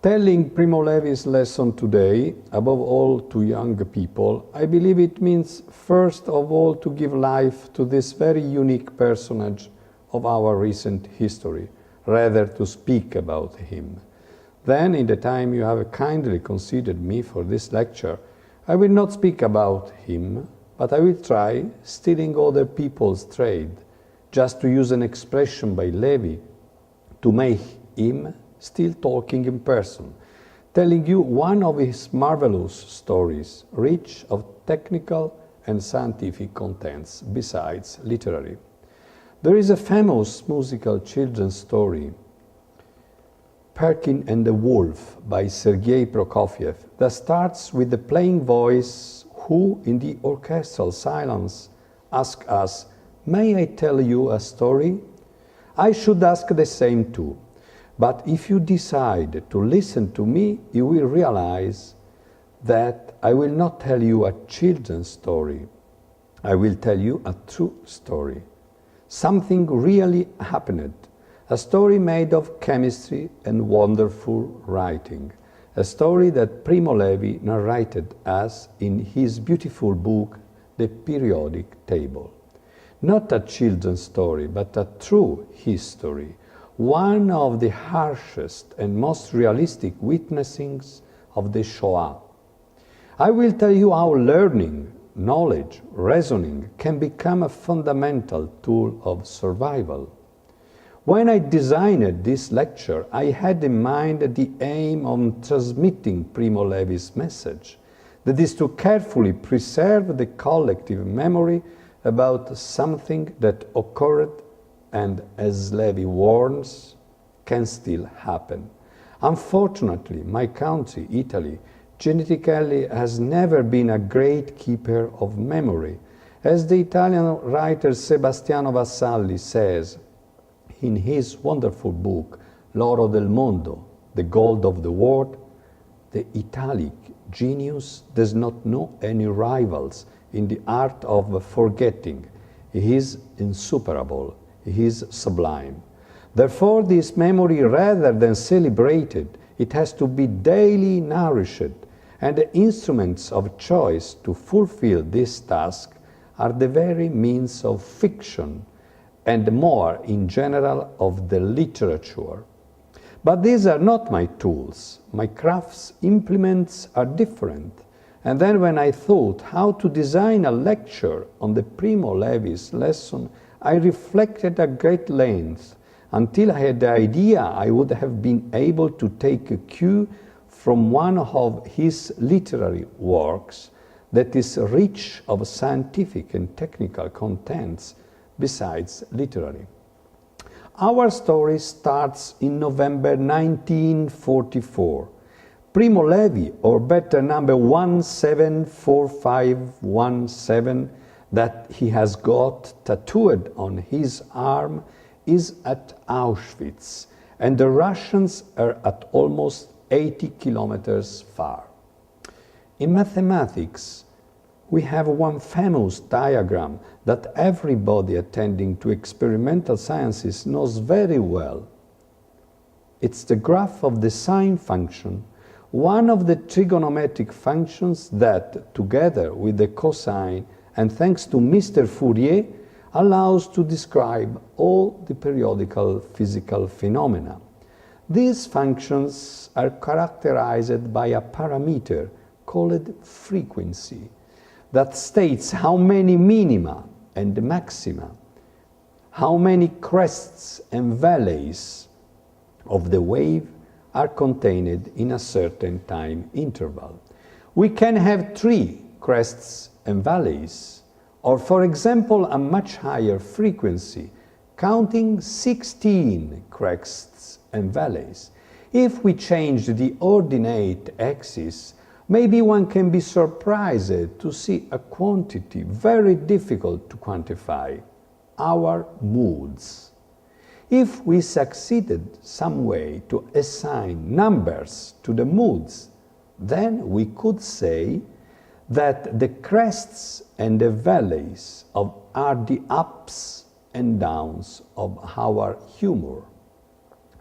Telling Primo Levi's lesson today, above all to young people, I believe it means first of all to give life to this very unique personage of our recent history, rather to speak about him. Then, in the time you have kindly considered me for this lecture, I will not speak about him, but I will try stealing other people's trade, just to use an expression by Levi, to make him still talking in person, telling you one of his marvelous stories, rich of technical and scientific contents, besides literary. There is a famous musical children's story, Perkin and the Wolf by Sergei Prokofiev, that starts with the playing voice who, in the orchestral silence, asks us, "May I tell you a story?" I should ask the same too. But if you decide to listen to me, you will realize that I will not tell you a children's story. I will tell you a true story. Something really happened. A story made of chemistry and wonderful writing. A story that Primo Levi narrated us in his beautiful book, The Periodic Table. Not a children's story, but a true history. One of the harshest and most realistic witnessings of the Shoah. I will tell you how learning, knowledge, reasoning can become a fundamental tool of survival. When I designed this lecture, I had in mind the aim of transmitting Primo Levi's message, that is to carefully preserve the collective memory about something that occurred and, as Levi warns, can still happen. Unfortunately, my country, Italy, genetically has never been a great keeper of memory. As the Italian writer Sebastiano Vassalli says in his wonderful book, L'oro del mondo, the gold of the world, the Italic genius does not know any rivals in the art of forgetting. He is insuperable. He is sublime. Therefore, this memory, rather than celebrated, it has to be daily nourished, and the instruments of choice to fulfill this task are the very means of fiction, and more in general of the literature. But these are not my tools. My craft's implements are different. And then when I thought how to design a lecture on the Primo Levi's lesson, I reflected at great length until I had the idea I would have been able to take a cue from one of his literary works that is rich of scientific and technical contents besides literary. Our story starts in November 1944. Primo Levi, or better number 174517, that he has got tattooed on his arm, is at Auschwitz, and the Russians are at almost 80 kilometers far. In mathematics, we have one famous diagram that everybody attending to experimental sciences knows very well. It's the graph of the sine function, one of the trigonometric functions that, together with the cosine, and thanks to Mr. Fourier, allows to describe all the periodical physical phenomena. These functions are characterized by a parameter called frequency that states how many minima and maxima, how many crests and valleys of the wave are contained in a certain time interval. We can have 3 crests and valleys, or for example a much higher frequency, counting 16 crests and valleys. If we change the ordinate axis, maybe one can be surprised to see a quantity very difficult to quantify, our moods. If we succeeded some way to assign numbers to the moods, then we could say that the crests and the valleys are the ups and downs of our humor.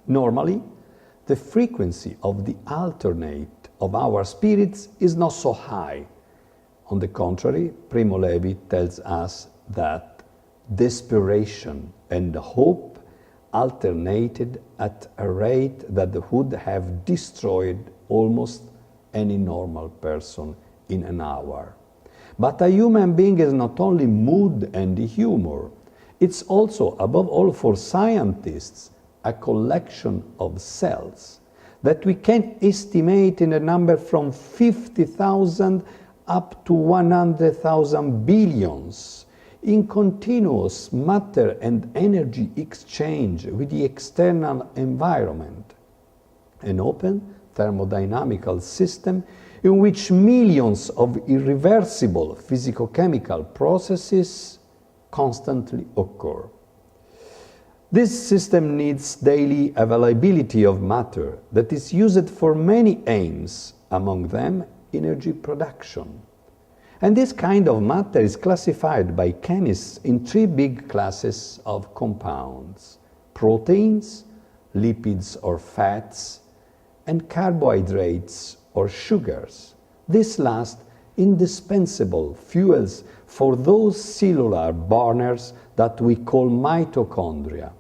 Normally, the frequency of the alternate of our spirits is not so high. On the contrary, Primo Levi tells us that desperation and hope alternated at a rate that would have destroyed almost any normal person in an hour. But a human being is not only mood and humor, it's also, above all for scientists, a collection of cells that we can estimate in a number from 50,000 up to 100,000 billions in continuous matter and energy exchange with the external environment. An open thermodynamical system in which millions of irreversible physico-chemical processes constantly occur. This system needs daily availability of matter that is used for many aims, among them energy production. And this kind of matter is classified by chemists in three big classes of compounds: proteins, lipids or fats, and carbohydrates or sugars. These last indispensable fuels for those cellular burners that we call mitochondria.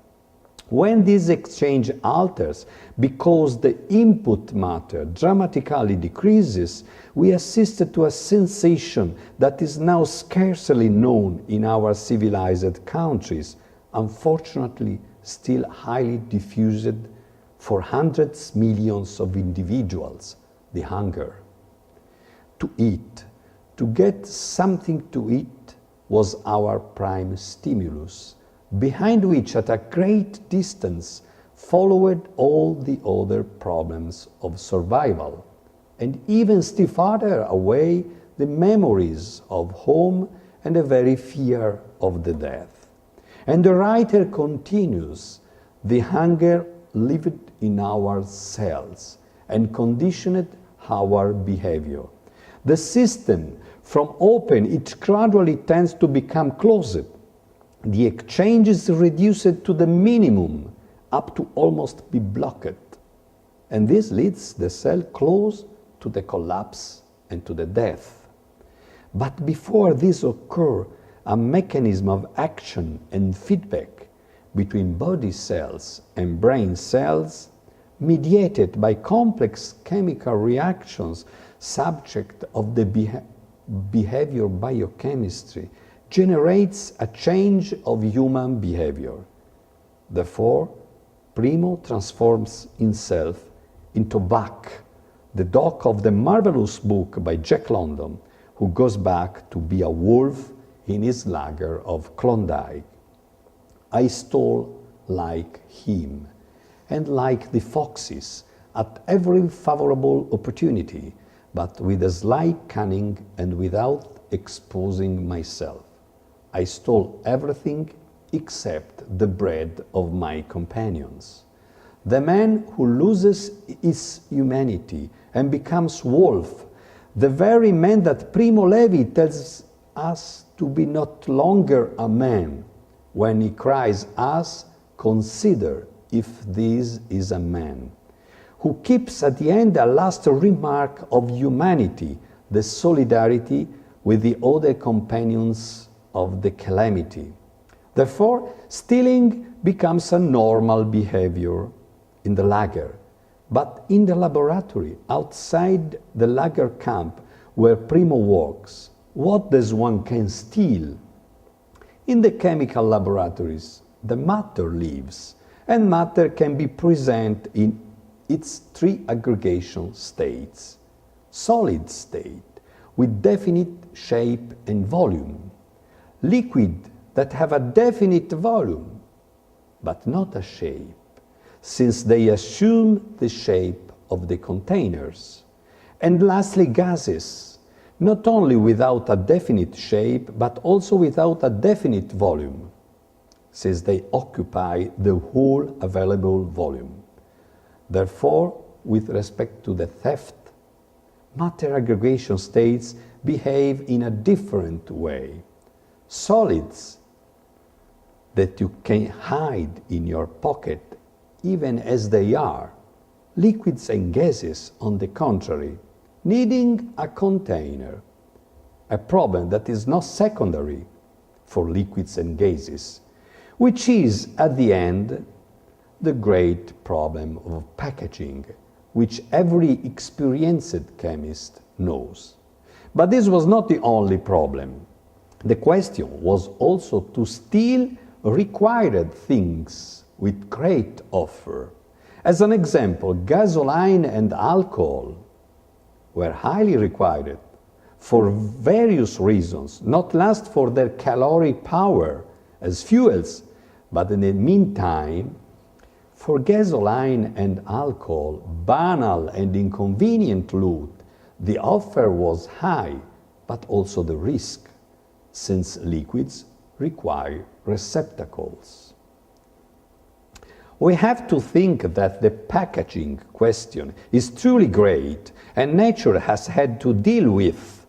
When this exchange alters because the input matter dramatically decreases, we assist to a sensation that is now scarcely known in our civilized countries, unfortunately still highly diffused for hundreds of millions of individuals: the hunger. To eat, to get something to eat, was our prime stimulus, behind which at a great distance followed all the other problems of survival, and even still farther away the memories of home and the very fear of the death. And the writer continues, the hunger lived in our cells and conditioned our behavior. The system, from open, it gradually tends to become closed. The exchange is reduced to the minimum, up to almost be blocked. And this leads the cell close to the collapse and to the death. But before this occurs, a mechanism of action and feedback between body cells and brain cells, mediated by complex chemical reactions, subject of the behavior biochemistry, generates a change of human behavior. Therefore, Primo transforms himself into Buck, the dog of the marvelous book by Jack London, who goes back to be a wolf in his lager of Klondike. I stole like him, and like the foxes, at every favorable opportunity, but with a sly cunning and without exposing myself. I stole everything except the bread of my companions. The man who loses his humanity and becomes wolf, the very man that Primo Levi tells us to be not longer a man, when he cries us, consider if this is a man, who keeps at the end a last remark of humanity, the solidarity with the other companions of the calamity. Therefore, stealing becomes a normal behavior in the lager, but in the laboratory, outside the lager camp where Primo works, what does one can steal? In the chemical laboratories, the matter lives, and matter can be present in its three aggregation states. Solid state, with definite shape and volume. Liquid, that have a definite volume, but not a shape, since they assume the shape of the containers. And lastly, gases, not only without a definite shape, but also without a definite volume, since they occupy the whole available volume. Therefore, with respect to the theft, matter aggregation states behave in a different way. Solids that you can hide in your pocket, even as they are, liquids and gases, on the contrary, needing a container, a problem that is not secondary for liquids and gases, which is, at the end, the great problem of packaging, which every experienced chemist knows. But this was not the only problem. The question was also to still required things with great offer. As an example, gasoline and alcohol were highly required for various reasons, not last for their caloric power as fuels, but in the meantime, for gasoline and alcohol, banal and inconvenient loot, the offer was high, but also the risk, since liquids require receptacles. We have to think that the packaging question is truly great, and nature has had to deal with,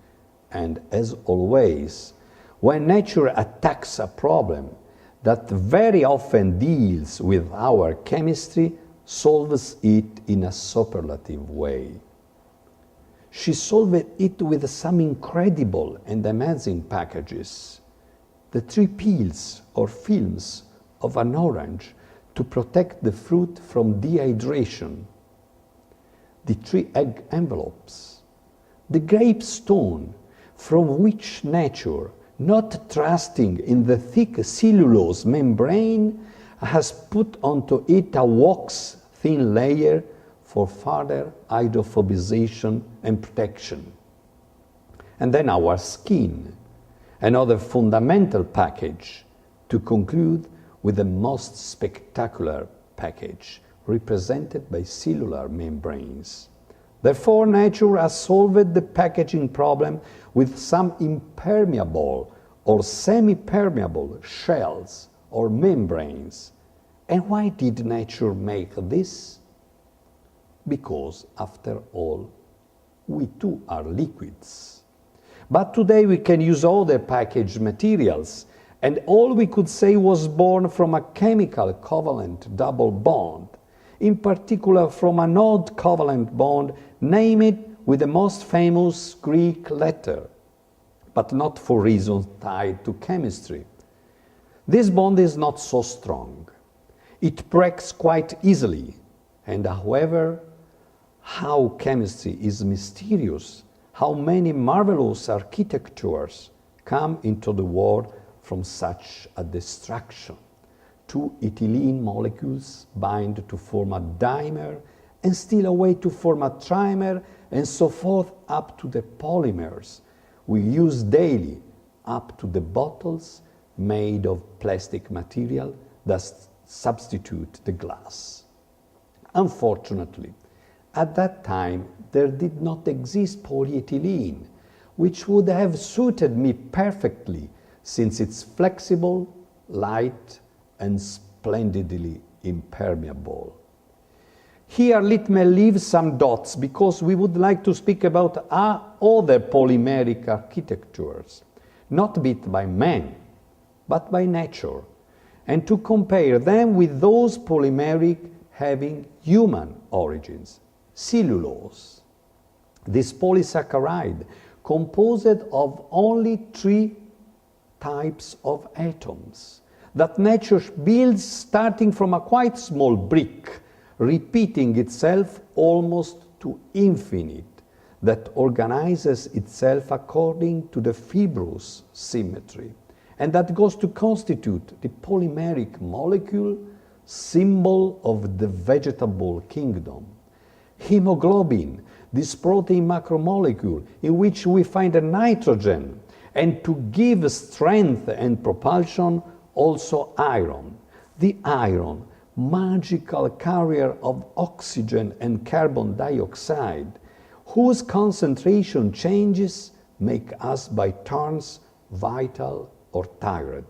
and as always, when nature attacks a problem that very often deals with our chemistry, solves it in a superlative way. She solved it with some incredible and amazing packages. The 3 peels or films of an orange to protect the fruit from dehydration, the 3 egg envelopes, the grape stone from which nature, not trusting in the thick cellulose membrane, has put onto it a wax-thin layer for further hydrophobization and protection. And then our skin, another fundamental package, to conclude with the most spectacular package, represented by cellular membranes. Therefore, nature has solved the packaging problem with some impermeable or semi-permeable shells or membranes. And why did nature make this? Because, after all, we too are liquids. But today we can use other packaged materials, and all we could say was born from a chemical covalent double bond, in particular from an odd covalent bond named with the most famous Greek letter, but not for reasons tied to chemistry. This bond is not so strong. It breaks quite easily, and however, how chemistry is mysterious, how many marvelous architectures come into the world from such a destruction. 2 ethylene molecules bind to form a dimer, and still a way to form a trimer, and so forth up to the polymers we use daily, up to the bottles made of plastic material that substitute the glass. Unfortunately, at that time there did not exist polyethylene, which would have suited me perfectly, since it's flexible, light, and splendidly impermeable. Here let me leave some dots, because we would like to speak about other polymeric architectures, not built by man, but by nature, and to compare them with those polymeric having human origins. Cellulose, this polysaccharide composed of only 3 types of atoms that nature builds starting from a quite small brick, repeating itself almost to infinite, that organizes itself according to the fibrous symmetry, and that goes to constitute the polymeric molecule, symbol of the vegetable kingdom. Hemoglobin, this protein macromolecule in which we find a nitrogen, and to give strength and propulsion, also iron. The iron, magical carrier of oxygen and carbon dioxide, whose concentration changes make us by turns vital or tired.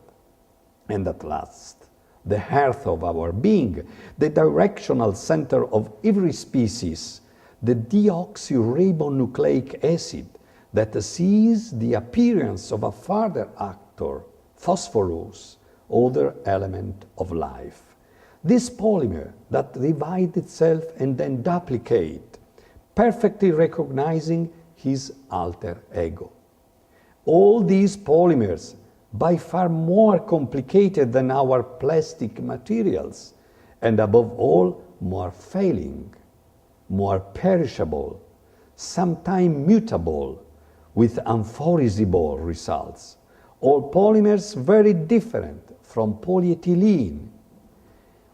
And at last, the heart of our being, the directional center of every species, the deoxyribonucleic acid that sees the appearance of a further actor, phosphorus, other element of life. This polymer that divides itself and then duplicate, perfectly recognizing his alter ego. All these polymers, by far more complicated than our plastic materials, and above all, more failing, more perishable, sometimes mutable, with unforeseeable results. All polymers very different from polyethylene,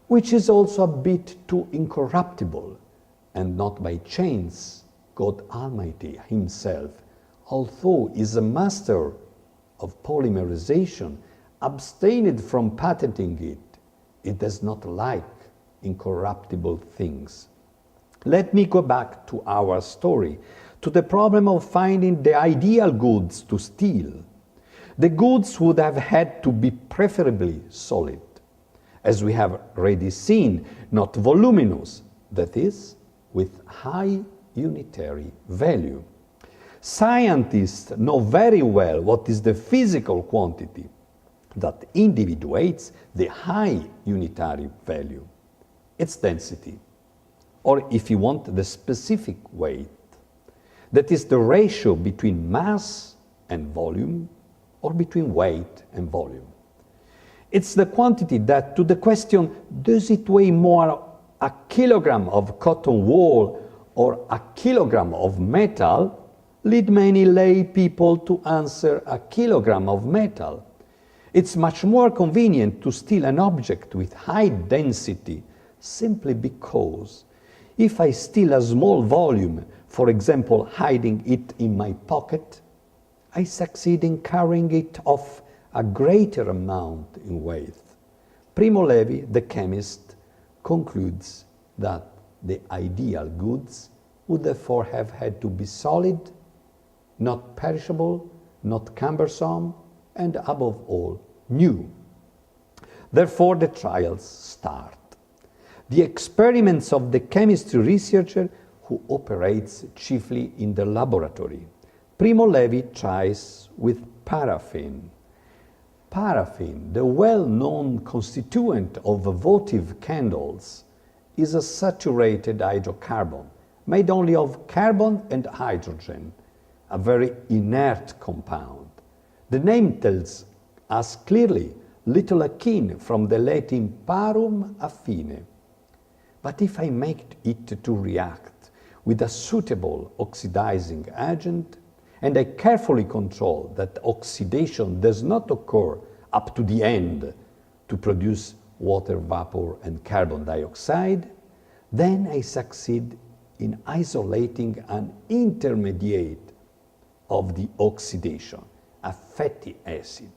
which is also a bit too incorruptible, and not by chance God Almighty himself, although is a master of polymerization, abstained from patenting it. It does not like incorruptible things. Let me go back to our story, to the problem of finding the ideal goods to steal. The goods would have had to be preferably solid, as we have already seen, not voluminous, that is, with high unitary value. Scientists know very well what is the physical quantity that individuates the high unitary value, its density, or if you want, the specific weight. That is the ratio between mass and volume, or between weight and volume. It's the quantity that, to the question, does it weigh more a kilogram of cotton wool or a kilogram of metal, lead many lay people to answer a kilogram of metal. It's much more convenient to steal an object with high density simply because if I steal a small volume, for example, hiding it in my pocket, I succeed in carrying it off a greater amount in weight. Primo Levi, the chemist, concludes that the ideal goods would therefore have had to be solid, not perishable, not cumbersome, and above all, new. Therefore, the trials start. The experiments of the chemistry researcher who operates chiefly in the laboratory. Primo Levi tries with paraffin. Paraffin, the well-known constituent of votive candles, is a saturated hydrocarbon made only of carbon and hydrogen, a very inert compound. The name tells us clearly little akin from the Latin parum affine. But if I make it to react with a suitable oxidizing agent, and I carefully control that oxidation does not occur up to the end to produce water vapor and carbon dioxide, then I succeed in isolating an intermediate of the oxidation, a fatty acid.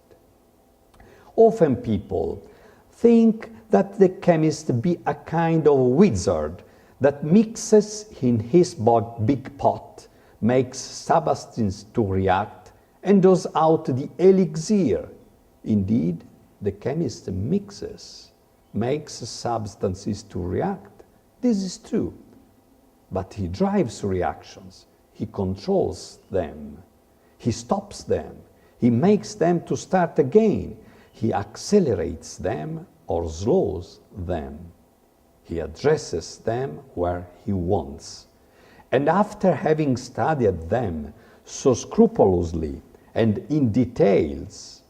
Often people think that the chemist be a kind of wizard that mixes in his big pot, makes substances to react, and does out the elixir. Indeed, the chemist mixes, makes substances to react. This is true. But he drives reactions, he controls them, he stops them, he makes them to start again, he accelerates them or slows them. He addresses them where he wants. And after having studied them so scrupulously and in details,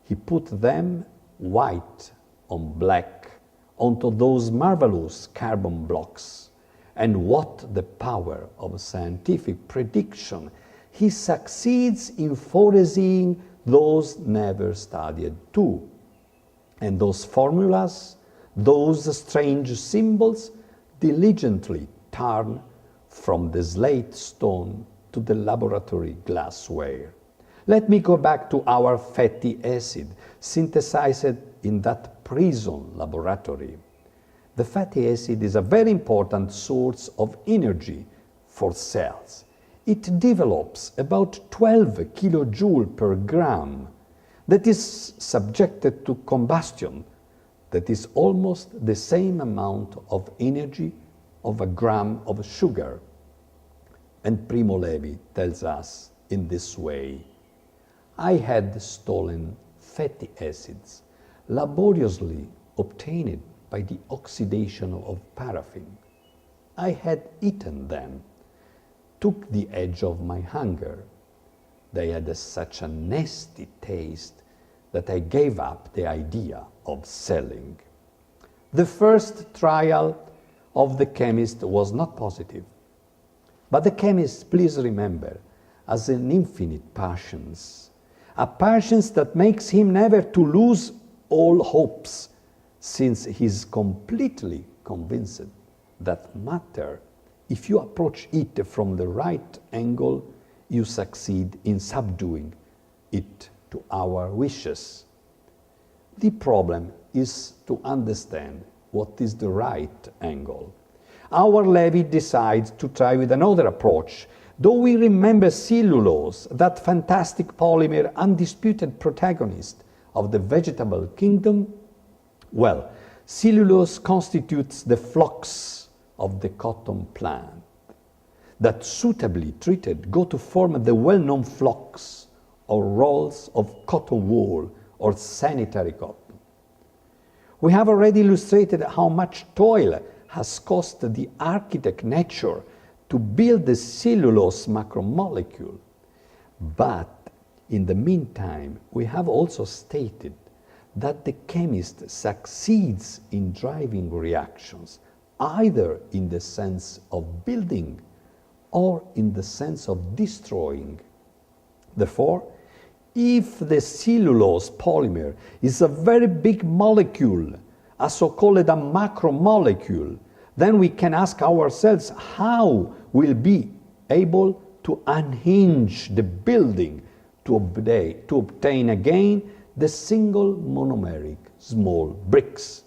he put them white on black onto those marvelous carbon blocks. And what the power of scientific prediction, he succeeds in foreseeing those never studied too. And those formulas, those strange symbols, diligently turn from the slate stone to the laboratory glassware. Let me go back to our fatty acid, synthesized in that prison laboratory. The fatty acid is a very important source of energy for cells. It develops about 12 kilojoules per gram that is subjected to combustion. That is almost the same amount of energy of a gram of sugar. And Primo Levi tells us in this way, I had stolen fatty acids, laboriously obtained by the oxidation of paraffin. I had eaten them, took the edge of my hunger. They had such a nasty taste that I gave up the idea of selling. The first trial of the chemist was not positive. But the chemist, please remember, has an infinite patience, a patience that makes him never to lose all hopes, since he is completely convinced that matter, if you approach it from the right angle, you succeed in subduing it to our wishes. The problem is to understand what is the right angle. Our Levi decides to try with another approach. Though we remember cellulose, that fantastic polymer, undisputed protagonist of the vegetable kingdom, well, cellulose constitutes the flocks of the cotton plant that, suitably treated, go to form the well-known flocks or rolls of cotton wool or sanitary cotton. We have already illustrated how much toil has cost the architect nature to build the cellulose macromolecule. But in the meantime, we have also stated that the chemist succeeds in driving reactions, either in the sense of building or in the sense of destroying. Therefore, if the cellulose polymer is a very big molecule, a so-called a macromolecule, then we can ask ourselves how we'll be able to unhinge the building to obtain again the single monomeric small bricks.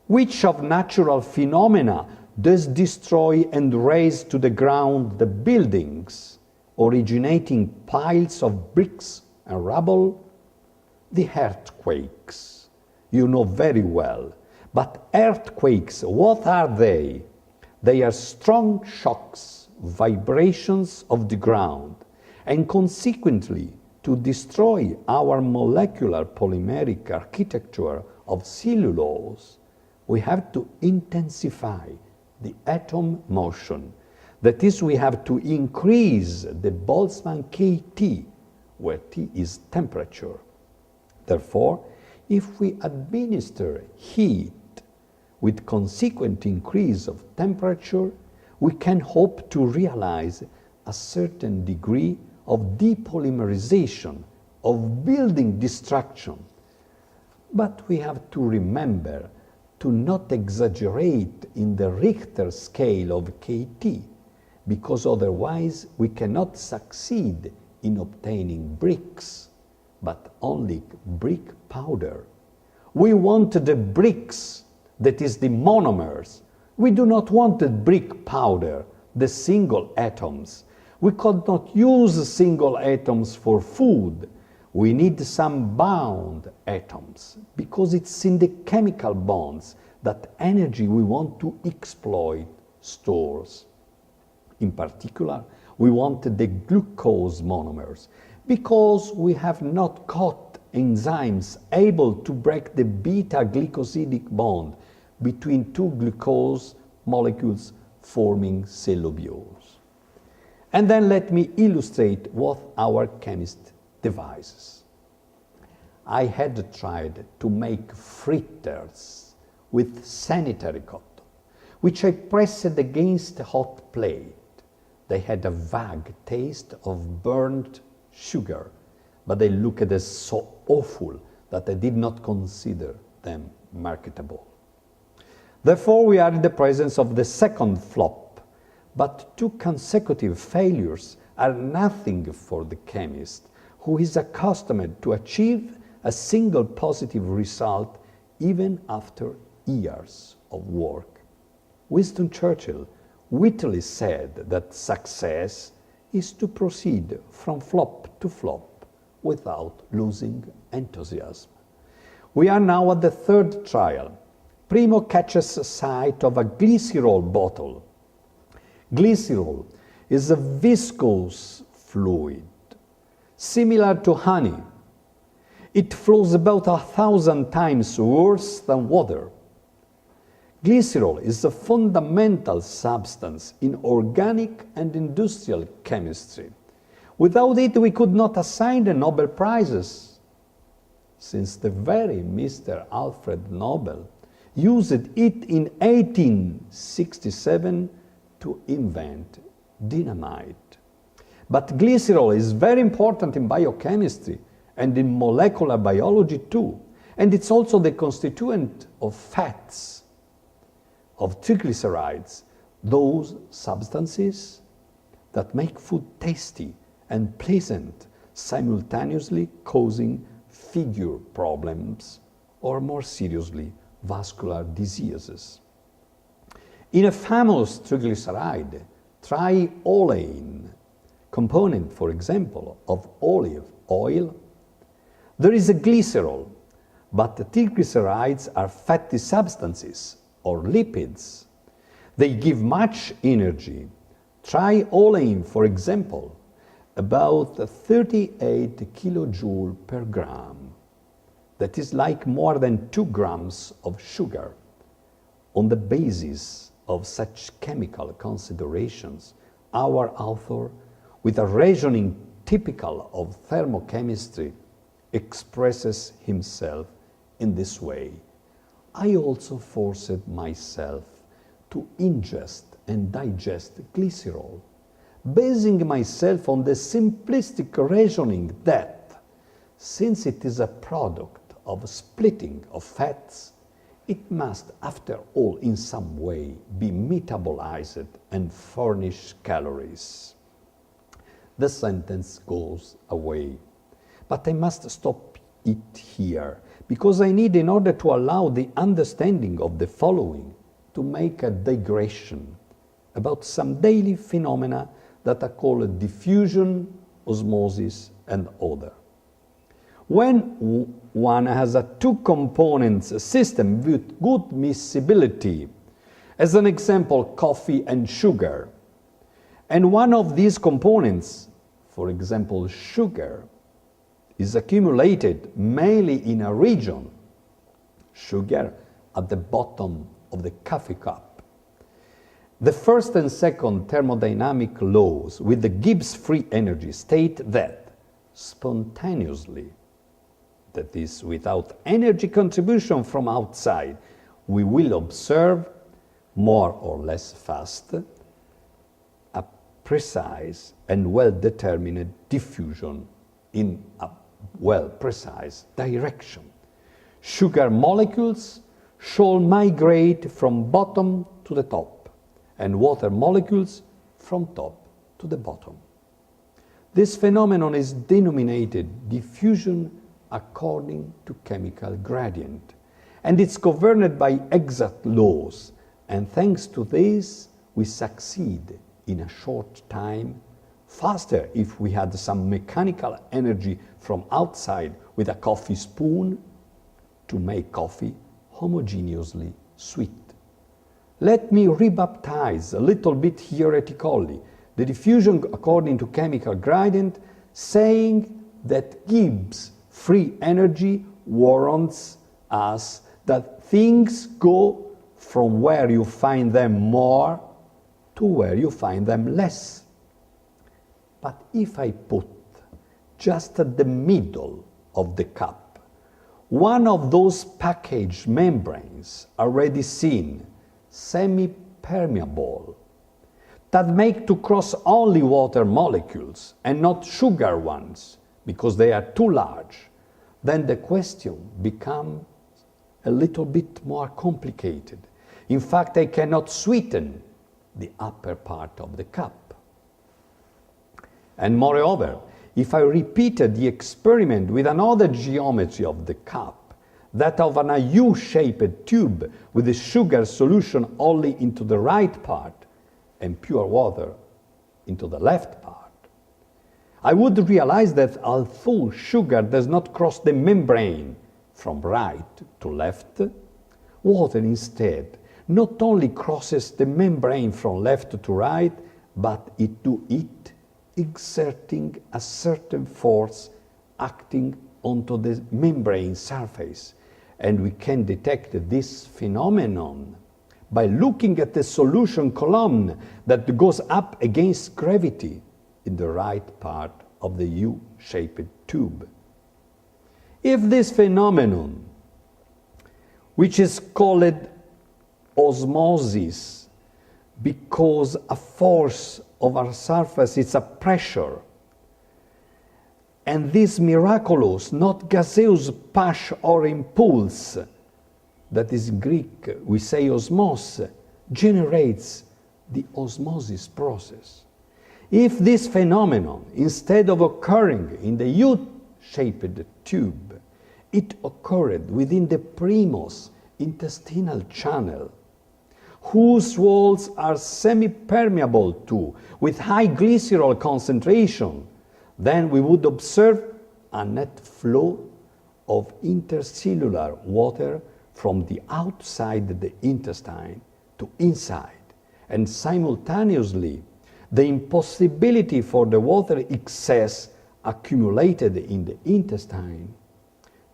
Which of natural phenomena does destroy and raze to the ground the buildings, originating piles of bricks and rubble? The earthquakes. You know very well. But earthquakes, what are they? They are strong shocks, vibrations of the ground, and consequently, to destroy our molecular polymeric architecture of cellulose, we have to intensify the atom motion. That is, we have to increase the Boltzmann KT, where T is temperature. Therefore, if we administer heat with consequent increase of temperature, we can hope to realize a certain degree of depolymerization, of building destruction. But we have to remember to not exaggerate in the Richter scale of KT, because otherwise we cannot succeed in obtaining bricks, but only brick powder. We want the bricks, that is the monomers. We do not want the brick powder, the single atoms. We could not use single atoms for food. We need some bound atoms, because it's in the chemical bonds that energy we want to exploit stores. In particular, we want the glucose monomers, because we have not caught enzymes able to break the beta-glycosidic bond between two glucose molecules forming cellulose. And then let me illustrate what our chemist devises. I had tried to make fritters with sanitary cotton, which I pressed against a hot plate. They had a vague taste of burnt sugar, but they looked as so awful that I did not consider them marketable. Therefore, we are in the presence of the second flop, but two consecutive failures are nothing for the chemist, who is accustomed to achieve a single positive result even after years of work. Winston Churchill wittily said that success is to proceed from flop to flop without losing enthusiasm. We are now at the third trial. Primo catches sight of a glycerol bottle. Glycerol is a viscous fluid, similar to honey. It flows about 1,000 times worse than water. Glycerol is a fundamental substance in organic and industrial chemistry. Without it, we could not assign the Nobel Prizes, since the very Mr. Alfred Nobel used it in 1867 to invent dynamite. But glycerol is very important in biochemistry and in molecular biology too. And it's also the constituent of fats, of triglycerides, those substances that make food tasty and pleasant, simultaneously causing figure problems or, more seriously, vascular diseases. In a famous triglyceride, triolein, component, for example, of olive oil, there is a glycerol, but the triglycerides are fatty substances or lipids. They give much energy. Triolein, for example, about 38 kilojoule per gram. That is like more than 2 grams of sugar. On the basis of such chemical considerations, our author, with a reasoning typical of thermochemistry, expresses himself in this way. I also forced myself to ingest and digest glycerol, basing myself on the simplistic reasoning that, since it is a product of splitting of fats, it must, after all, in some way be metabolized and furnish calories. The sentence goes away, but I must stop it here, because I need, in order to allow the understanding of the following, to make a digression about some daily phenomena that are called diffusion, osmosis, and other. When one has a two-components system with good miscibility, as an example, coffee and sugar, and one of these components, for example, sugar, is accumulated mainly in a region, sugar at the bottom of the coffee cup. The first and second thermodynamic laws with the Gibbs free energy state that spontaneously, that is, without energy contribution from outside, we will observe, more or less fast, a precise and well-determined diffusion in a well-precise direction. Sugar molecules shall migrate from bottom to the top, and water molecules from top to the bottom. This phenomenon is denominated diffusion according to chemical gradient, and it's governed by exact laws, and thanks to this we succeed in a short time, faster if we had some mechanical energy from outside with a coffee spoon, to make coffee homogeneously sweet. Let me rebaptize a little bit theoretically the diffusion according to chemical gradient, saying that Gibbs free energy warrants us that things go from where you find them more to where you find them less. But if I put just at the middle of the cup one of those package membranes already seen, semi-permeable, that make to cross only water molecules and not sugar ones because they are too large, then the question becomes a little bit more complicated. In fact, I cannot sweeten the upper part of the cup. And moreover, if I repeated the experiment with another geometry of the cup, that of an U-shaped tube with the sugar solution only into the right part and pure water into the left part, I would realize that although sugar does not cross the membrane from right to left, water instead not only crosses the membrane from left to right, but it do it exerting a certain force acting onto the membrane surface. And we can detect this phenomenon by looking at the solution column that goes up against gravity in the right part of the U-shaped tube. If this phenomenon, which is called osmosis, because a force of our surface is a pressure, and this miraculous, not gaseous push or impulse, that is in Greek we say osmos, generates the osmosis process. If this phenomenon, instead of occurring in the U-shaped tube, it occurred within the primous intestinal channel, whose walls are semi-permeable to, with high glycerol concentration, then we would observe a net flow of intercellular water from the outside the intestine to inside, and simultaneously the impossibility for the water excess accumulated in the intestine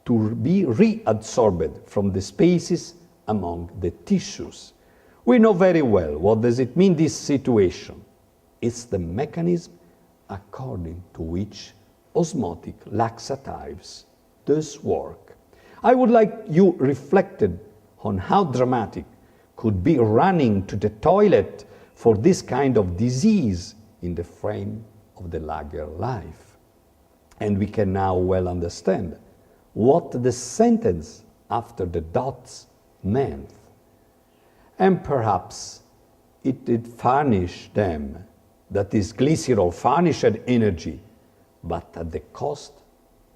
to be reabsorbed from the spaces among the tissues. We know very well what does it mean, this situation. It's the mechanism according to which osmotic laxatives does work. I would like you reflected on how dramatic could be running to the toilet for this kind of disease in the frame of the lager life. And we can now well understand what the sentence after the dots meant. And perhaps it did furnish them, that is glycerol furnished energy, but at the cost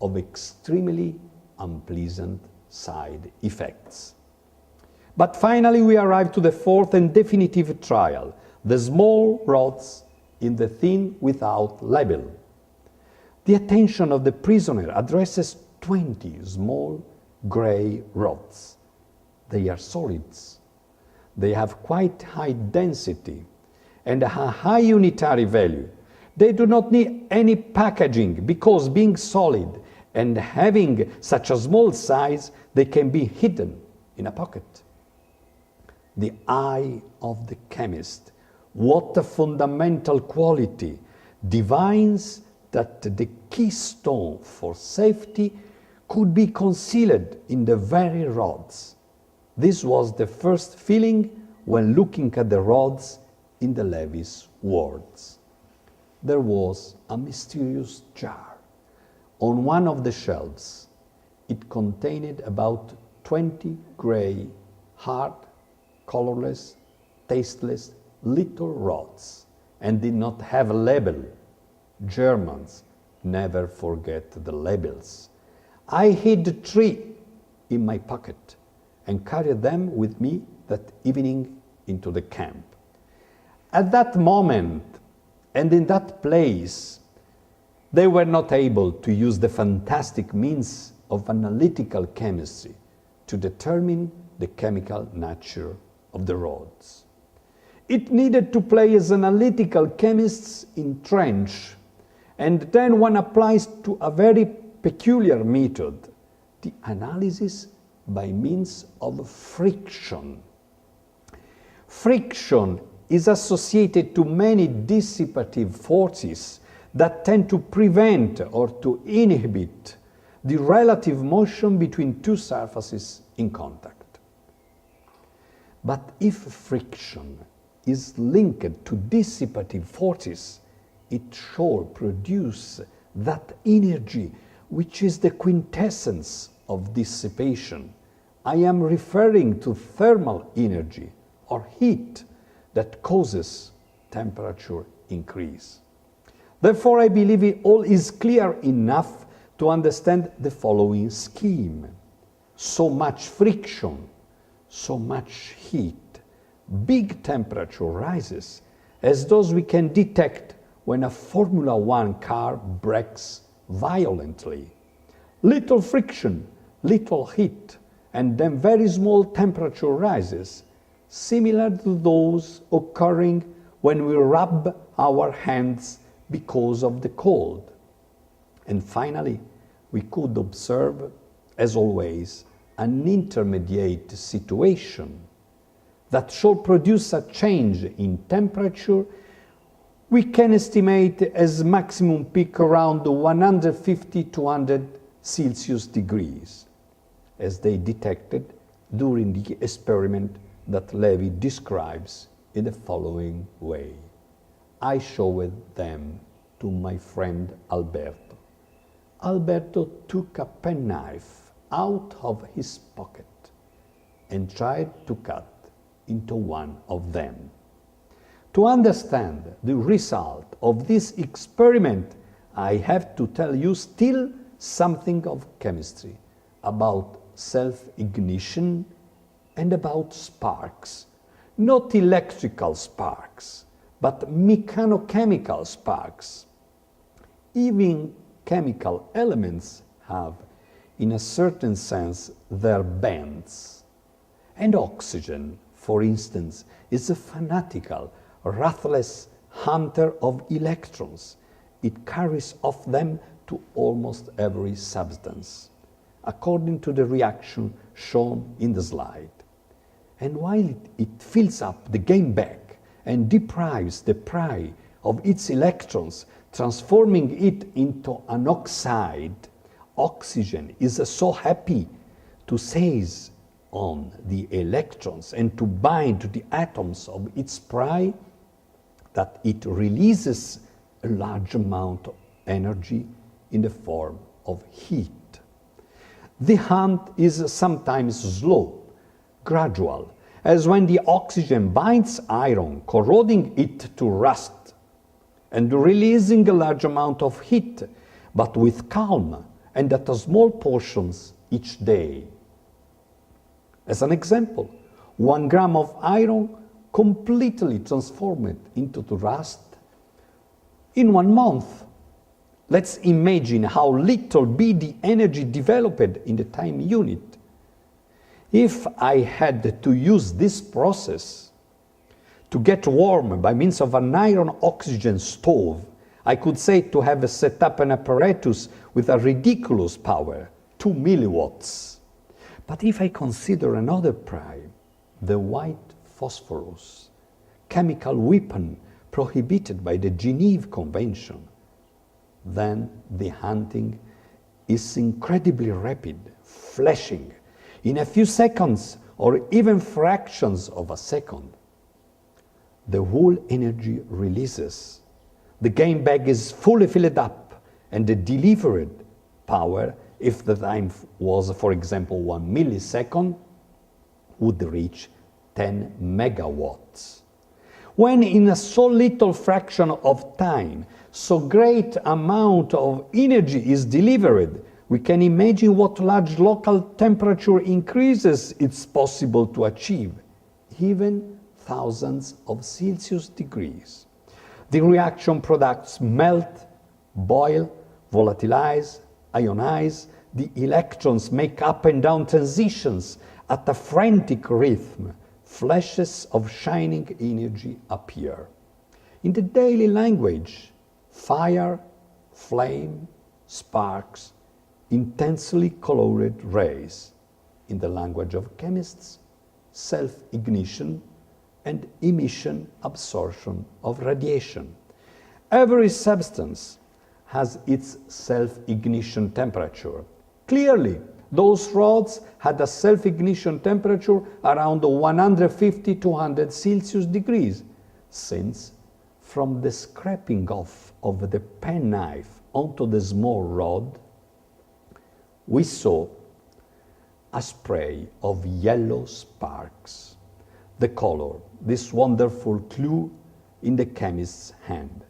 of extremely unpleasant side effects. But finally we arrive to the fourth and definitive trial, the small rods in the thin without label. The attention of the prisoner addresses 20 small gray rods. They are solids. They have quite high density and a high unitary value. They do not need any packaging because being solid and having such a small size, they can be hidden in a pocket. The eye of the chemist, what a fundamental quality, divines that the keystone for safety could be concealed in the very rods. This was the first feeling when looking at the rods in the Levi's words. There was a mysterious jar on one of the shelves. It contained about 20 gray, hard, colorless, tasteless little rods and did not have a label. Germans never forget the labels. I hid 3 in my pocket and carried them with me that evening into the camp. At that moment and in that place, they were not able to use the fantastic means of analytical chemistry to determine the chemical nature of the rods. It needed to play as analytical chemists in trench, and then one applies to a very peculiar method, the analysis by means of friction. Friction is associated to many dissipative forces that tend to prevent or to inhibit the relative motion between 2 surfaces in contact. But if friction is linked to dissipative forces, it shall produce that energy which is the quintessence of dissipation. I am referring to thermal energy or heat that causes temperature increase. Therefore, I believe it all is clear enough to understand the following scheme. So much friction, so much heat, big temperature rises, as those we can detect when a Formula One car brakes violently. Little friction, little heat, and then very small temperature rises, similar to those occurring when we rub our hands because of the cold. And finally, we could observe, as always, an intermediate situation. that should produce a change in temperature we can estimate as maximum peak around 150 to 200 Celsius degrees, as they detected during the experiment that Levi describes in the following way. I showed them to my friend Alberto. Alberto took a penknife out of his pocket and tried to cut into one of them. To understand the result of this experiment, I have to tell you still something of chemistry, about self-ignition and about sparks. Not electrical sparks, but mechanochemical sparks. Even chemical elements have, in a certain sense, their bands. And oxygen, for instance, is a fanatical, ruthless hunter of electrons. It carries off them to almost every substance, according to the reaction shown in the slide. And while it fills up the game bag and deprives the prey of its electrons, transforming it into an oxide, oxygen is so happy to seize on the electrons and to bind to the atoms of its prey that it releases a large amount of energy in the form of heat. The hunt is sometimes slow, gradual, as when the oxygen binds iron, corroding it to rust, and releasing a large amount of heat, but with calm and at small portions each day. As an example, 1 gram of iron completely transformed into the rust in 1 month. Let's imagine how little be the energy developed in the time unit. If I had to use this process to get warm by means of an iron oxygen stove, I could say to have set up an apparatus with a ridiculous power, 2 milliwatts. But if I consider another prey, the white phosphorus, chemical weapon prohibited by the Geneva Convention, then the hunting is incredibly rapid, flashing in a few seconds or even fractions of a second. The whole energy releases. The game bag is fully filled up, and the delivered power, if the time was, for example, 1 millisecond, would reach 10 megawatts. When in a so little fraction of time, so great amount of energy is delivered, we can imagine what large local temperature increases it's possible to achieve, even thousands of Celsius degrees. The reaction products melt, boil, volatilize, ionize, the electrons make up and down transitions at a frantic rhythm. Flashes of shining energy appear. In the daily language, fire, flame, sparks, intensely colored rays. In the language of chemists, self-ignition and emission absorption of radiation. Every substance has its self-ignition temperature. Clearly, those rods had a self-ignition temperature around 150 to 200 Celsius degrees, since from the scraping off of the penknife onto the small rod, we saw a spray of yellow sparks. The color, this wonderful clue in the chemist's hand.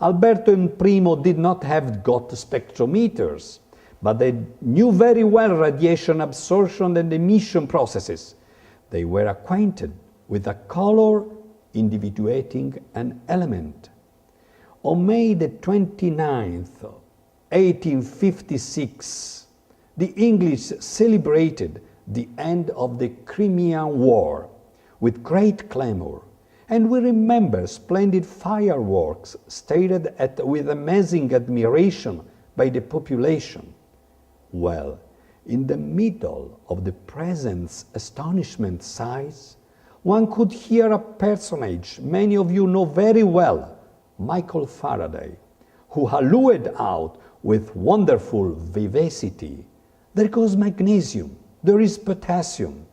Alberto and Primo did not have got spectrometers, but they knew very well radiation absorption and emission processes. They were acquainted with a color individuating an element. On May the 29th, 1856, the English celebrated the end of the Crimean War with great clamor, and we remember splendid fireworks stared at with amazing admiration by the population. Well, in the middle of the present's astonishment size one could hear a personage many of you know very well, Michael Faraday, who hallooed out with wonderful vivacity, "There goes magnesium, there is potassium."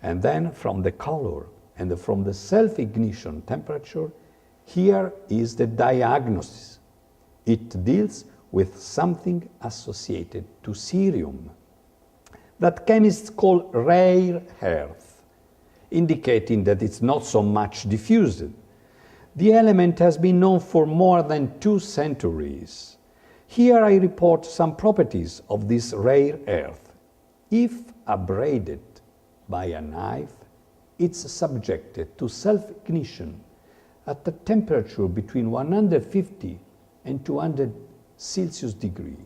And then from the color and from the self-ignition temperature, here is the diagnosis. It deals with something associated to cerium, that chemists call rare earth, indicating that it's not so much diffused. The element has been known for more than 2 centuries. Here I report some properties of this rare earth. If abraded by a knife, it's subjected to self-ignition at a temperature between 150 and 200 Celsius degree.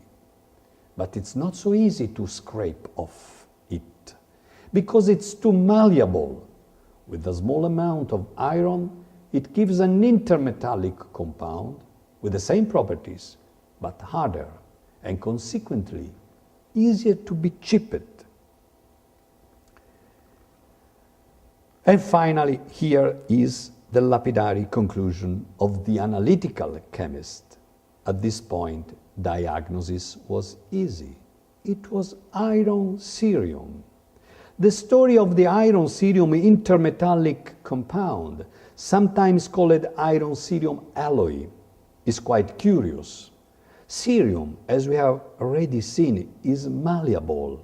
But it's not so easy to scrape off it, because it's too malleable. With a small amount of iron, it gives an intermetallic compound with the same properties, but harder, and consequently easier to be chipped. And finally, here is the lapidary conclusion of the analytical chemist. At this point, diagnosis was easy. It was iron cerium. The story of the iron cerium intermetallic compound, sometimes called iron cerium alloy, is quite curious. Cerium, as we have already seen, is malleable,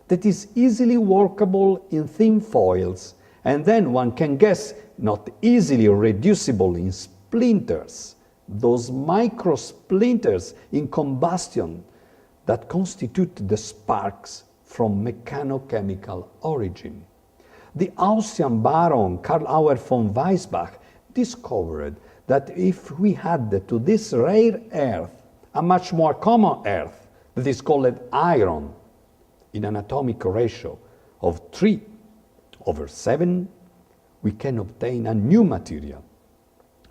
that is easily workable in thin foils, and then one can guess not easily reducible in splinters, those micro splinters in combustion that constitute the sparks from mechanochemical origin. The Austrian baron Karl Auer von Weissbach discovered that if we add to this rare earth a much more common earth that is called iron in an atomic ratio of 3/7, we can obtain a new material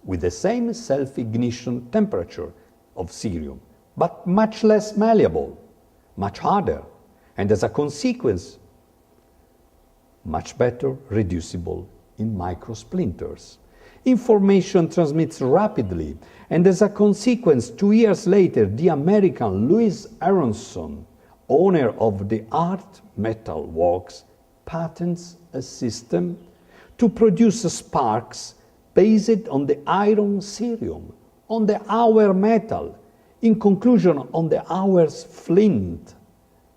with the same self-ignition temperature of cerium, but much less malleable, much harder, and as a consequence, much better reducible in microsplinters. Information transmits rapidly, and as a consequence, 2 years later, the American Louis Aronson, owner of the Art Metal Works, patents a system to produce sparks based on the iron cerium, on the Auer metal, in conclusion, on the Auer's flint,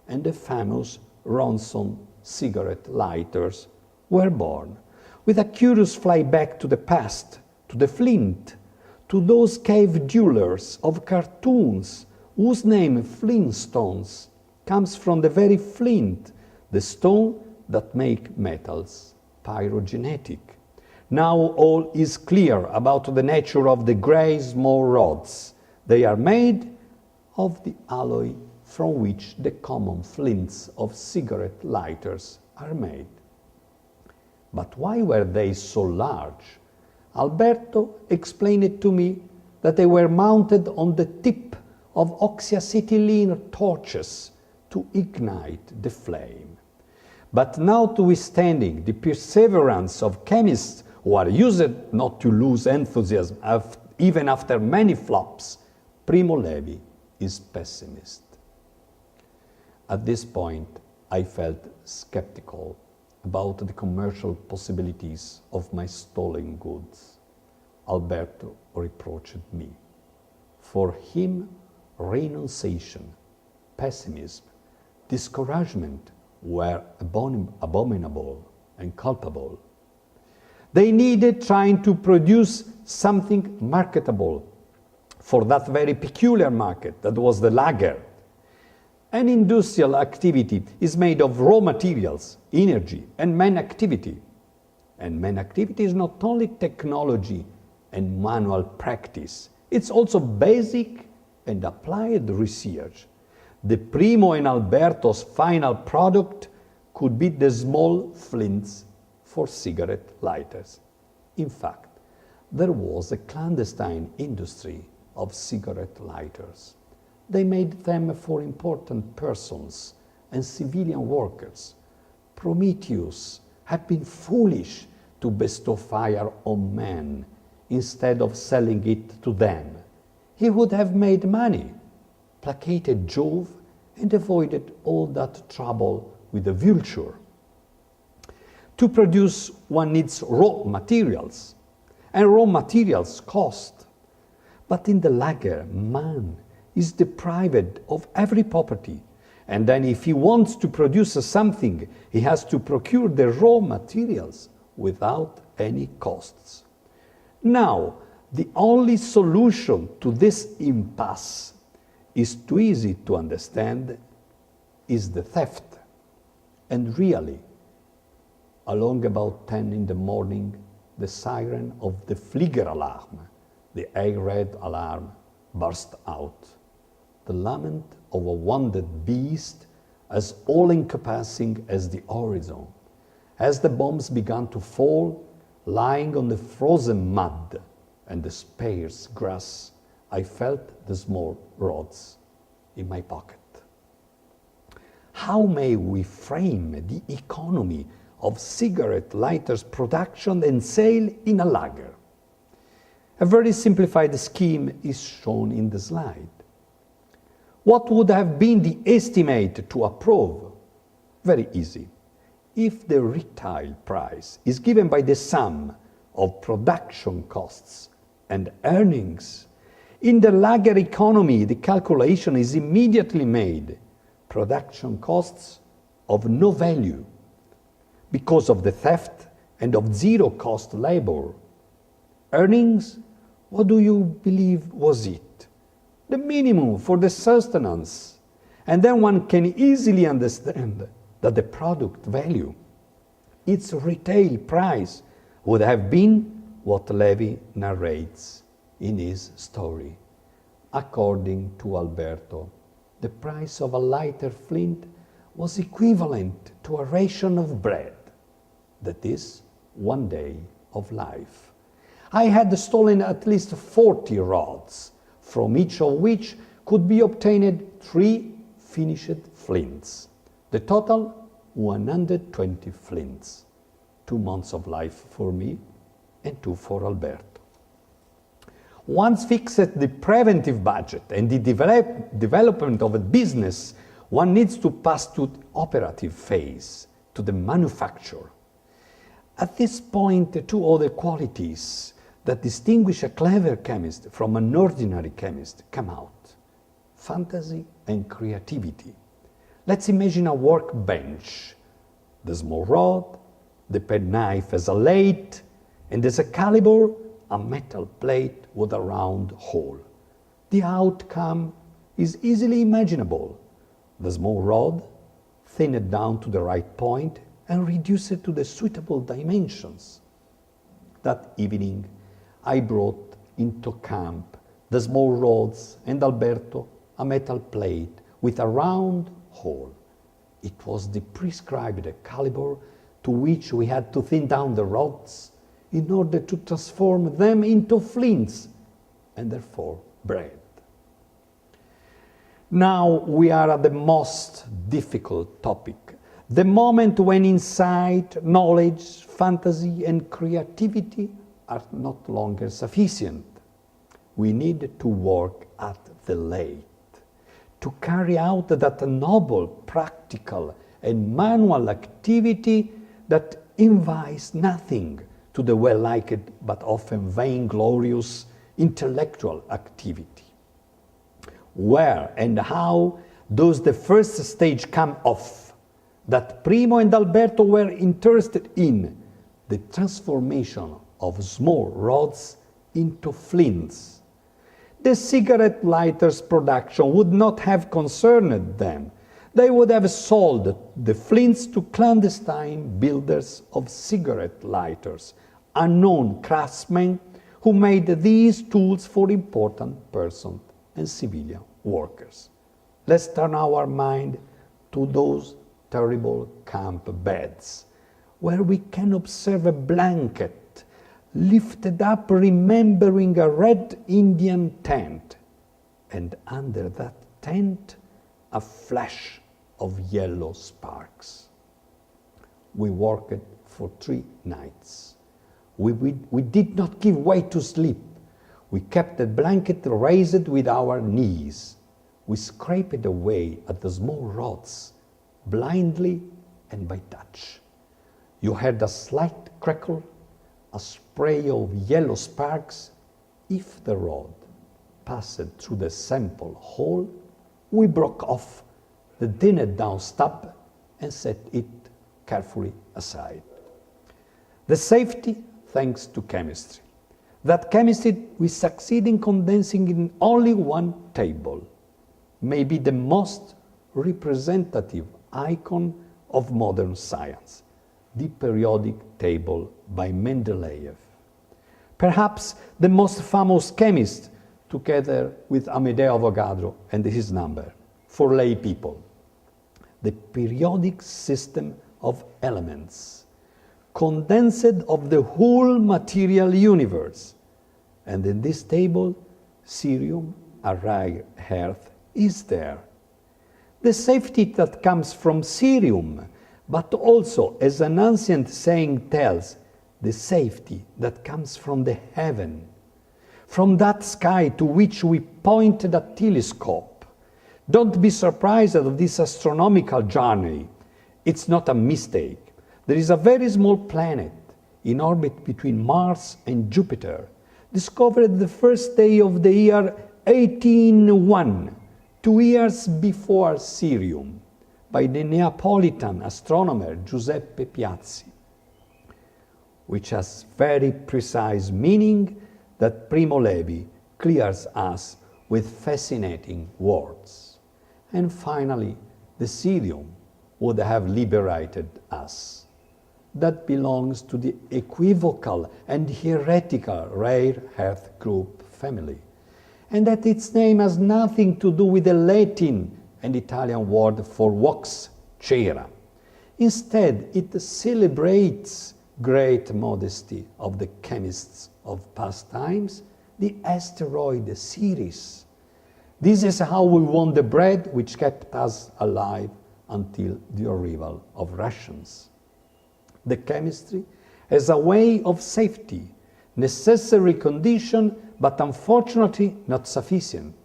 and the famous Ronson cigarette lighters were born. With a curious flyback to the past, to the flint, to those cave dwellers of cartoons whose name Flintstones comes from the very flint, the stone that make metals pyrogenetic. Now all is clear about the nature of the grey small rods. They are made of the alloy from which the common flints of cigarette lighters are made. But why were they so large? Alberto explained it to me that they were mounted on the tip of oxyacetylene torches to ignite the flame. But notwithstanding the perseverance of chemists who are used not to lose enthusiasm even after many flops, Primo Levi is pessimist. At this point, I felt skeptical about the commercial possibilities of my stolen goods. Alberto reproached me. For him, renunciation, pessimism, discouragement were abominable and culpable. They needed trying to produce something marketable for that very peculiar market that was the lager. An industrial activity is made of raw materials, energy, and man activity. And man activity is not only technology and manual practice, it's also basic and applied research. The Primo and Alberto's final product could be the small flints for cigarette lighters. In fact, there was a clandestine industry of cigarette lighters. They made them for important persons and civilian workers. Prometheus had been foolish to bestow fire on men instead of selling it to them. He would have made money, placated Jove, and avoided all that trouble with the vulture. To produce, one needs raw materials, and raw materials cost. But in the lager, man is deprived of every property, and then if he wants to produce something, he has to procure the raw materials without any costs. Now, the only solution to this impasse is too easy to understand, is the theft. And really, along about 10 in the morning, the siren of the Fliegeralarm, the egg-red alarm, burst out. The lament of a wounded beast as all-encompassing as the horizon. As the bombs began to fall, lying on the frozen mud and the sparse grass, I felt the small rods in my pocket. How may we frame the economy of cigarette lighters production and sale in a lager? A very simplified scheme is shown in the slide. What would have been the estimate to approve? Very easy. If the retail price is given by the sum of production costs and earnings, in the lager economy, the calculation is immediately made. Production costs of no value because of the theft and of zero-cost labor. Earnings, what do you believe was it? The minimum for the sustenance. And then one can easily understand that the product value, its retail price, would have been what Levi narrates in his story. According to Alberto, the price of a lighter flint was equivalent to a ration of bread, that is, 1 day of life. I had stolen at least 40 rods, from each of which could be obtained 3 finished flints. The total, 120 flints. 2 months of life for me and 2 for Alberto. Once fixed the preventive budget and the development of a business, one needs to pass to the operative phase, to the manufacture. At this point, 2 other qualities that distinguish a clever chemist from an ordinary chemist come out: fantasy and creativity. Let's imagine a workbench. The small rod, the penknife as a lathe, and as a caliber, a metal plate with a round hole. The outcome is easily imaginable. The small rod, thinned down to the right point and reduced to the suitable dimensions. That evening, I brought into camp the small rods and Alberto a metal plate with a round hole. It was the prescribed caliber to which we had to thin down the rods in order to transform them into flints and therefore bread. Now we are at the most difficult topic, the moment when insight, knowledge, fantasy, and creativity are not longer sufficient. We need to work at the lathe, to carry out that noble, practical, and manual activity that envies nothing to the well-liked but often vainglorious intellectual activity. Where and how does the first stage come off that Primo and Alberto were interested in? The transformation of small rods into flints. The cigarette lighters' production would not have concerned them. They would have sold the flints to clandestine builders of cigarette lighters, unknown craftsmen who made these tools for important persons and civilian workers. Let's turn our mind to those terrible camp beds, where we can observe a blanket lifted up remembering a red Indian tent, and under that tent a flash of yellow sparks. We worked for 3 nights. We did not give way to sleep. We kept the blanket raised with our knees. We scraped away at the small rods, blindly and by touch. You heard a slight crackle, a spray of yellow sparks. If the rod passed through the sample hole, we broke off the thinned down stub and set it carefully aside. The safety, thanks to chemistry. That chemistry we succeed in condensing in only one table, maybe the most representative icon of modern science, the periodic table by Mendeleev. Perhaps the most famous chemist, together with Amedeo Avogadro and his number, for lay people. The periodic system of elements, condensed of the whole material universe. And in this table, cerium, a rare earth, is there. The safety that comes from cerium, but also, as an ancient saying tells, the safety that comes from the heaven, from that sky to which we pointed a telescope. Don't be surprised at this astronomical journey. It's not a mistake. There is a very small planet in orbit between Mars and Jupiter, discovered the first day of the year 1801, 2 years before cerium, by the Neapolitan astronomer Giuseppe Piazzi, which has very precise meaning that Primo Levi clears us with fascinating words. And finally, the cerium would have liberated us. That belongs to the equivocal and heretical rare earth group family, and that its name has nothing to do with the Latin and Italian word for vox, cera. Instead, it celebrates great modesty of the chemists of past times, the asteroid Ceres. This is how we won the bread which kept us alive until the arrival of rations. The chemistry as a way of safety, necessary condition, but unfortunately not sufficient.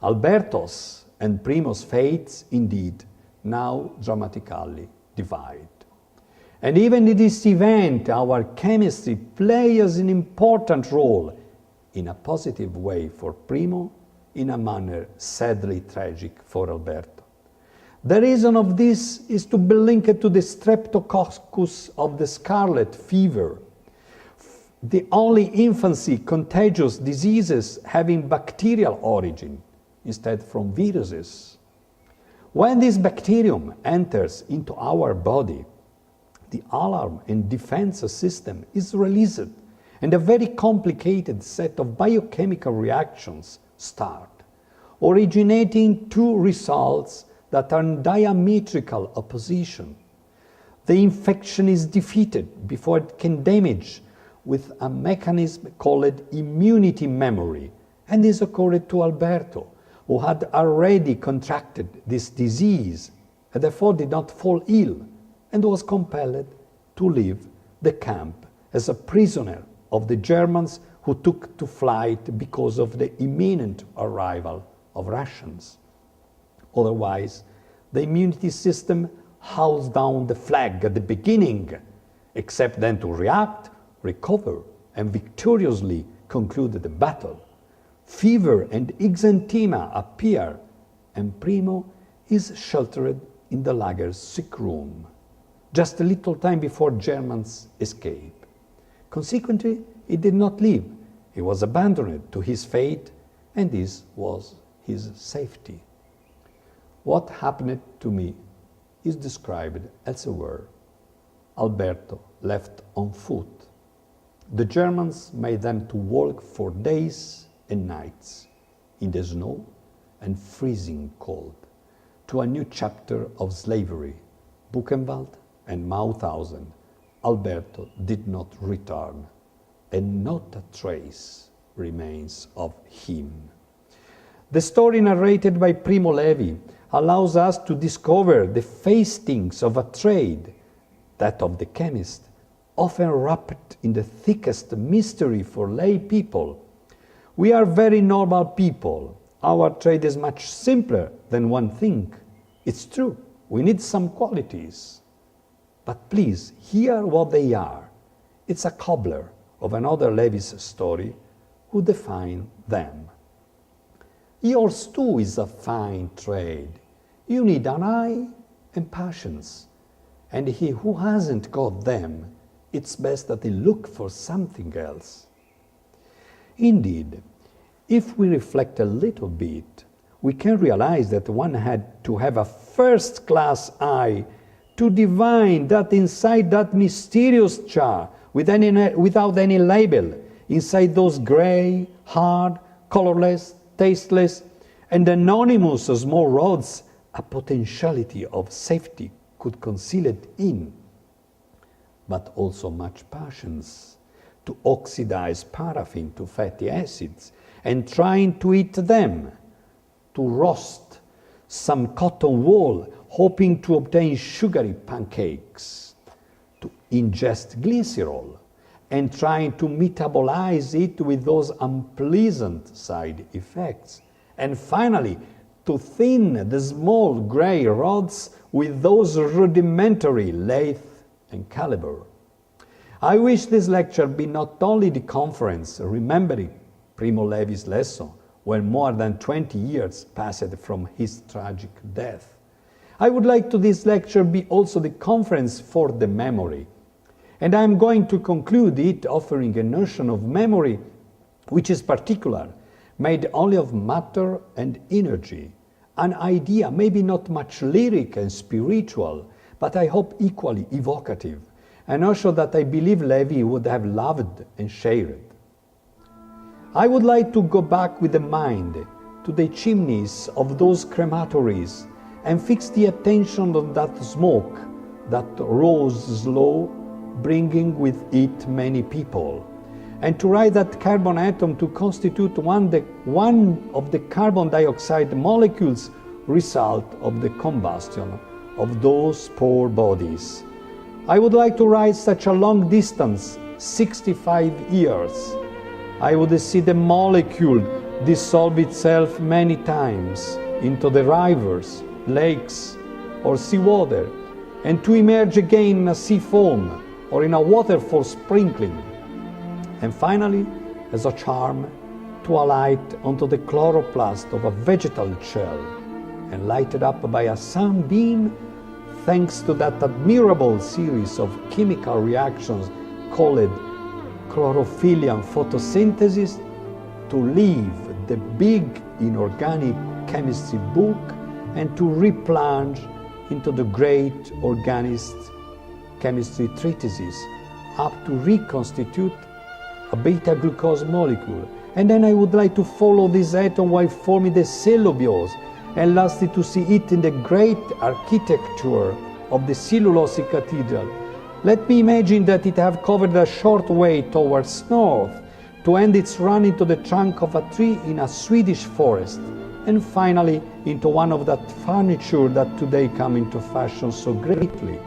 Alberto's and Primo's fates, indeed, now dramatically divide. And even in this event, our chemistry plays an important role, in a positive way for Primo, in a manner sadly tragic for Alberto. The reason of this is to be linked to the streptococcus of the scarlet fever, the only infancy contagious diseases having bacterial origin instead from viruses. When this bacterium enters into our body, the alarm and defense system is released, and a very complicated set of biochemical reactions start, originating two results that are in diametrical opposition. The infection is defeated before it can damage with a mechanism called immunity memory, and this occurred to Alberto, who had already contracted this disease and therefore did not fall ill and was compelled to leave the camp as a prisoner of the Germans who took to flight because of the imminent arrival of rations. Otherwise, the immunity system howls down the flag at the beginning, except then to react, recover, and victoriously conclude the battle. Fever and exanthema appear, and Primo is sheltered in the lager's sick room, just a little time before Germans escape. Consequently, he did not leave. He was abandoned to his fate, and this was his safety. What happened to me is described elsewhere. Alberto left on foot. The Germans made them to walk for days and nights in the snow and freezing cold to a new chapter of slavery. Buchenwald and Mauthausen, Alberto did not return, and not a trace remains of him. The story narrated by Primo Levi allows us to discover the fastings of a trade, that of the chemist, often wrapped in the thickest mystery for lay people. We are very normal people. Our trade is much simpler than one thinks. It's true, we need some qualities. But please, hear what they are. It's a cobbler of another Levi's story who define them. Yours too is a fine trade. You need an eye and patience. And he who hasn't got them, it's best that he look for something else. Indeed, if we reflect a little bit, we can realize that one had to have a first-class eye to divine that inside that mysterious jar, without any label, inside those gray, hard, colorless, tasteless, and anonymous small rods, a potentiality of safety could conceal it in, but also much patience to oxidize paraffin to fatty acids and trying to eat them, to roast some cotton wool, hoping to obtain sugary pancakes, to ingest glycerol and trying to metabolize it with those unpleasant side effects, and finally to thin the small gray rods with those rudimentary lathe and caliber. I wish this lecture be not only the conference remembering Primo Levi's lesson when more than 20 years passed from his tragic death. I would like to this lecture be also the conference for the memory. And I am going to conclude it offering a notion of memory which is particular, made only of matter and energy, an idea maybe not much lyric and spiritual, but I hope equally evocative, a notion that I believe Levi would have loved and shared. I would like to go back with the mind to the chimneys of those crematories and fix the attention on that smoke that rose slow, bringing with it many people, and to write that carbon atom to constitute one of the carbon dioxide molecules result of the combustion of those poor bodies. I would like to write such a long distance, 65 years. I would see the molecule dissolve itself many times into the rivers, lakes, or seawater, and to emerge again in a sea foam or in a waterfall sprinkling, and finally, as a charm, to alight onto the chloroplast of a vegetal shell and lighted up by a sunbeam thanks to that admirable series of chemical reactions called chlorophyll photosynthesis, to leave the big inorganic chemistry book and to replunge into the great organist chemistry treatises, up to reconstitute a beta-glucose molecule. And then I would like to follow this atom while forming the cellobiose, and lastly to see it in the great architecture of the cellulosic cathedral. Let me imagine that it have covered a short way towards north, to end its run into the trunk of a tree in a Swedish forest, and finally into one of that furniture that today come into fashion so greatly.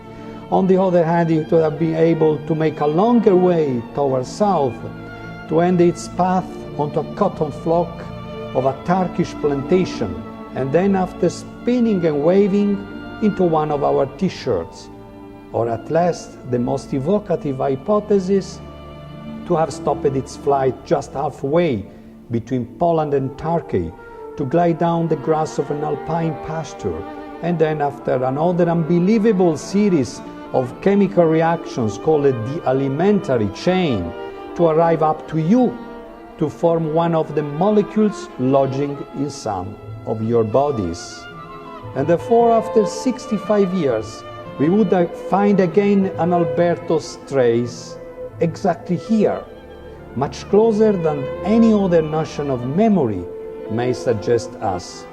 On the other hand, it would have been able to make a longer way towards south, to end its path onto a cotton flock of a Turkish plantation, and then after spinning and waving into one of our t-shirts, or at last the most evocative hypothesis, to have stopped its flight just halfway between Poland and Turkey, to glide down the grass of an alpine pasture, and then after another unbelievable series of chemical reactions called the alimentary chain, to arrive up to you, to form one of the molecules lodging in some of your bodies. And therefore, after 65 years, we would find again an Alberto's trace exactly here, much closer than any other notion of memory may suggest us.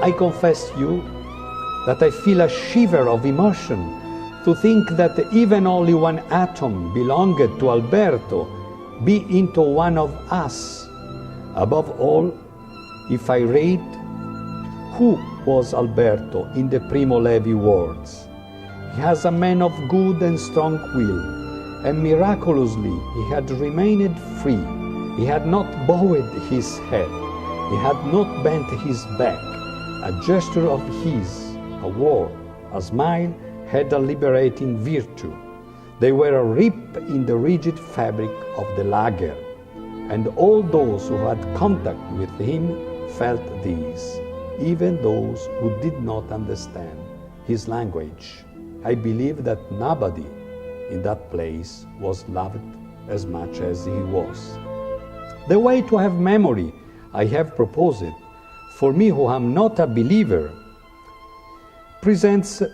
I confess you that I feel a shiver of emotion to think that even only one atom belonged to Alberto be into one of us. Above all, if I read who was Alberto in the Primo Levi words, he has a man of good and strong will, and miraculously he had remained free. He had not bowed his head, he had not bent his back. A gesture of his, a word, a smile had a liberating virtue. They were a rip in the rigid fabric of the lager, and all those who had contact with him felt these, even those who did not understand his language. I believe that nobody in that place was loved as much as he was. The way to have memory I have proposed, for me who am not a believer, presents a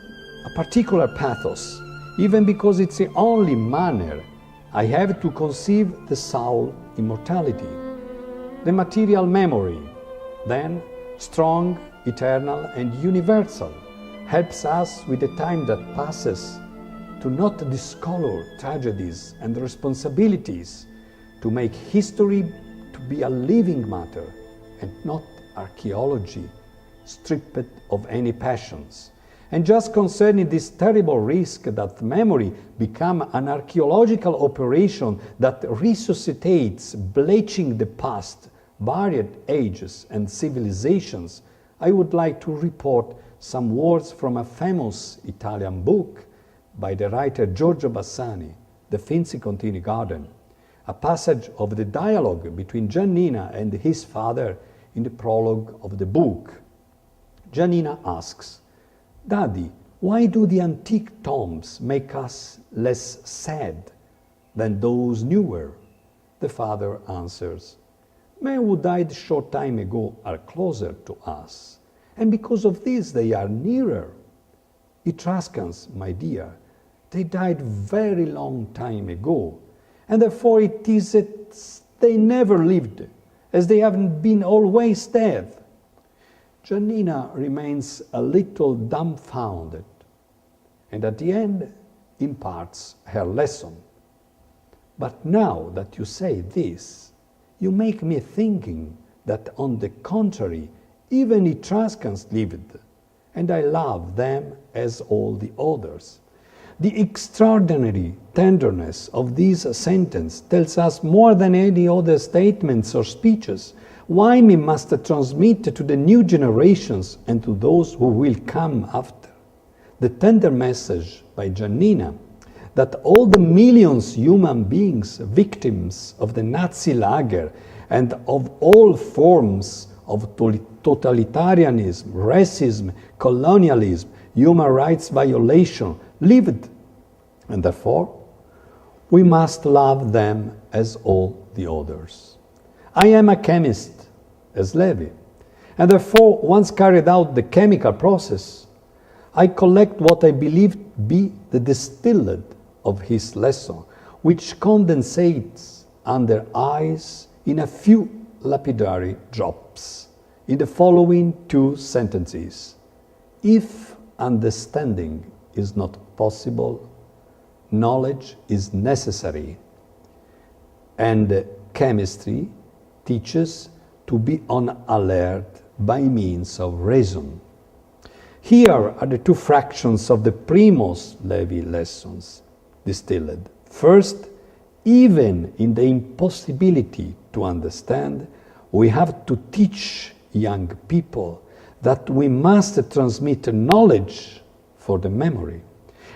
particular pathos, even because it's the only manner I have to conceive the soul immortality. The material memory, then, strong, eternal, and universal, helps us with the time that passes to not discolor tragedies and responsibilities, to make history to be a living matter and not archaeology stripped of any passions. And just concerning this terrible risk that memory become an archaeological operation that resuscitates, bleaching the past, varied ages and civilizations, I would like to report some words from a famous Italian book by the writer Giorgio Bassani, The Finzi Contini Garden, a passage of the dialogue between Giannina and his father in the prologue of the book. Giannina asks, "Daddy, why do the antique tombs make us less sad than those newer?" The father answers, "Men who died short time ago are closer to us, and because of this they are nearer. Etruscans, my dear, they died very long time ago, and therefore it is that they never lived, as they haven't been always dead." Giannina remains a little dumbfounded, and at the end imparts her lesson. "But now that you say this, you make me thinking that on the contrary, even Etruscans lived, and I love them as all the others." The extraordinary tenderness of this sentence tells us more than any other statements or speeches why we must transmit to the new generations and to those who will come after the tender message by Giannina that all the millions human beings victims of the Nazi lager and of all forms of totalitarianism, racism, colonialism, human rights violation lived, and therefore we must love them as all the others. I am a chemist, as Levi, and therefore once carried out the chemical process, I collect what I believe be the distilled of his lesson, which condensates under ice in a few lapidary drops, in the following two sentences. If understanding is not possible, knowledge is necessary, and chemistry teaches to be on alert by means of reason. Here are the two fractions of the Primo Levi lessons distilled. First, even in the impossibility to understand, we have to teach young people that we must transmit knowledge for the memory.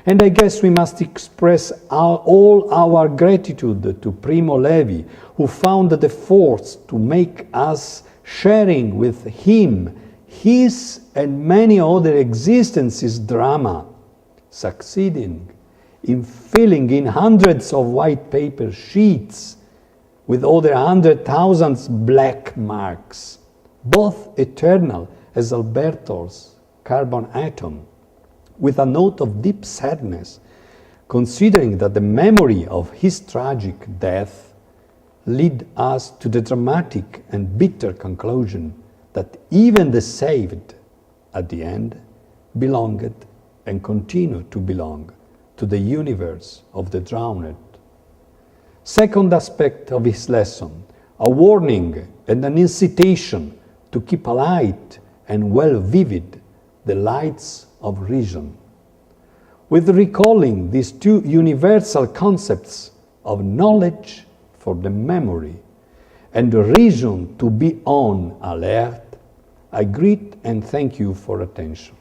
And I guess we must express all our gratitude to Primo Levi, who found the force to make us sharing with him his and many other existences' drama, succeeding in filling in hundreds of white paper sheets with other 100,000 black marks, both eternal as Alberto's carbon atom, with a note of deep sadness, considering that the memory of his tragic death led us to the dramatic and bitter conclusion that even the saved, at the end, belonged and continue to belong to the universe of the drowned. Second aspect of his lesson, a warning and an incitation to keep alight and well vivid the lights of reason. With recalling these two universal concepts of knowledge for the memory and the reason to be on alert, I greet and thank you for attention.